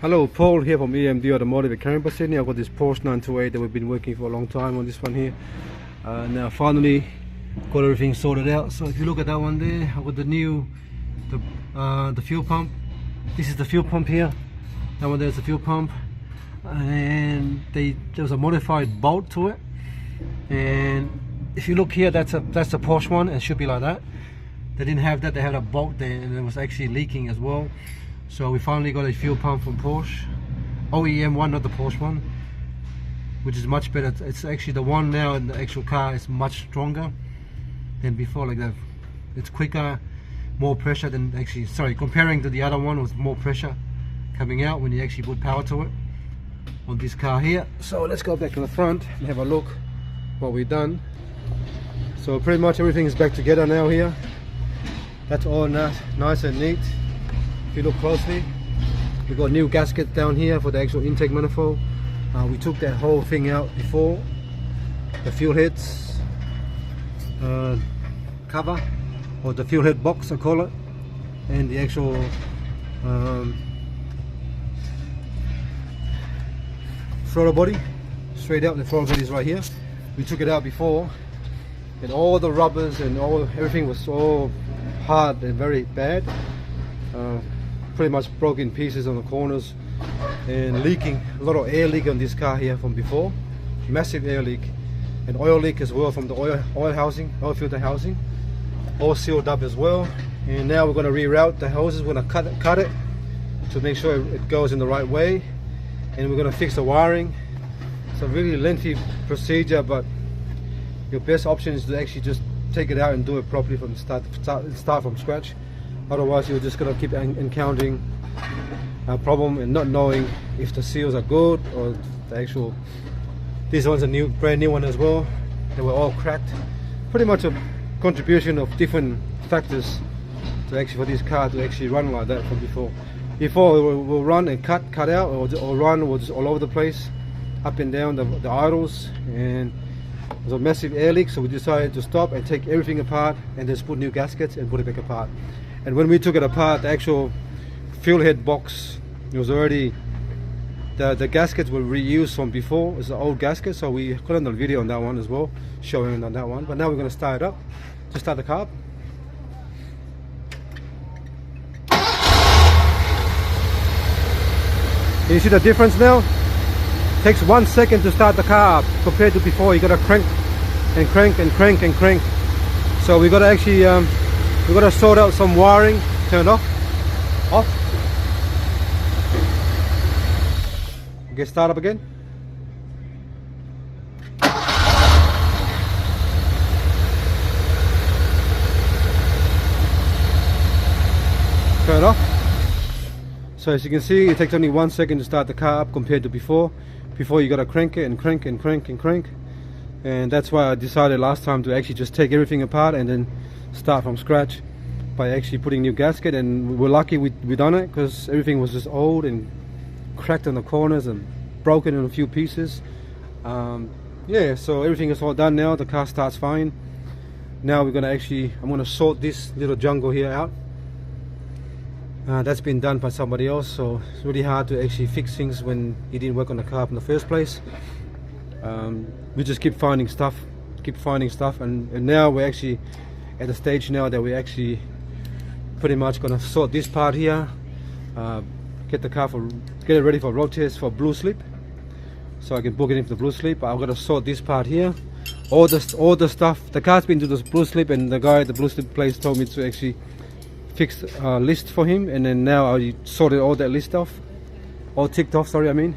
Hello, Paul here from EMD Automotive at Canberra, Sydney. I've got this Porsche 928 that we've been working for a long time on this one here. Now finally got everything sorted out. So if you look at that one there, I've got the fuel pump. This is the fuel pump here. That one there's the fuel pump, and there was a modified bolt to it. And if you look here, that's the Porsche one, and it should be like that. They didn't have that. They had a bolt there, and it was actually leaking as well. So we finally got a fuel pump from Porsche, OEM one, not the Porsche one, which is much better. It's actually the one now in the actual car is much stronger than before. Like that, it's quicker, more pressure than actually. Sorry, comparing to the other one, with more pressure coming out when you actually put power to it on this car here. So let's go back to the front and have a look what we've done. So pretty much everything is back together now here. That's all nice and neat. If you look closely, we got new gaskets down here for the actual intake manifold. We took that whole thing out before. The fuel heads cover, or the fuel head box I call it, and the actual throttle body, straight out. The throttle body is right here. We took it out before, and all the rubbers and everything was so hard and very bad. Pretty much broke in pieces on the corners and leaking. A lot of air leak on this car here from before. Massive air leak, and oil leak as well from the oil filter housing. All sealed up as well. And now we're going to reroute the hoses. We're going to cut it to make sure it goes in the right way, and we're going to fix the wiring. It's a really lengthy procedure, but your best option is to actually just take it out and do it properly from the start from scratch. Otherwise you're just going to keep encountering a problem and not knowing if the seals are good or the actual. This one's a brand new one as well. They were all cracked. Pretty much a contribution of different factors to actually for this car to actually run like that from before. Before it will run and cut out, or run was all over the place, up and down the idles, and there's a massive air leak. So we decided to stop and take everything apart and just put new gaskets and put it back apart. And when we took it apart, the actual fuel head box, it was already, the gaskets were reused from before. It's an old gasket, so we got on the video on that one as well, showing on that one. But now we're going to start it up. Just start the car up. Can you see the difference now? It takes 1 second to start the car up compared to before. You got to crank and crank and crank and crank. So we got to actually we got to sort out some wiring. Turn it off. Okay, start up again. Turn it off. So as you can see, it takes only 1 second to start the car up compared to before. Before you got to crank it and crank and crank and crank. And that's why I decided last time to actually just take everything apart and then start from scratch by actually putting new gasket. And we're lucky we done it, because everything was just old and cracked on the corners and broken in a few pieces. Yeah, so everything is all done now. The car starts fine. Now we're gonna I'm gonna sort this little jungle here out. That's been done by somebody else, so it's really hard to actually fix things when you didn't work on the car in the first place. We just keep finding stuff, and now we're actually at the stage now that we're actually pretty much gonna sort this part here, get it ready for road test for blue slip, so I can book it in for the blue slip. I'm gonna sort this part here, all the stuff. The car's been to the blue slip, and the guy at the blue slip place told me to actually fix a list for him, and then now I sorted all that list off, all ticked off, sorry I mean.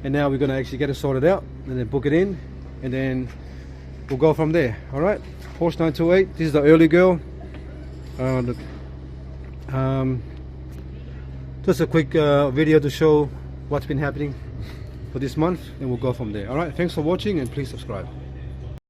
And now we're gonna actually get it sorted out and then book it in, and then we'll go from there. All right, Porsche 928. This is the early girl. Just a quick video to show what's been happening for this month, and we'll go from there. All right, thanks for watching, and please subscribe.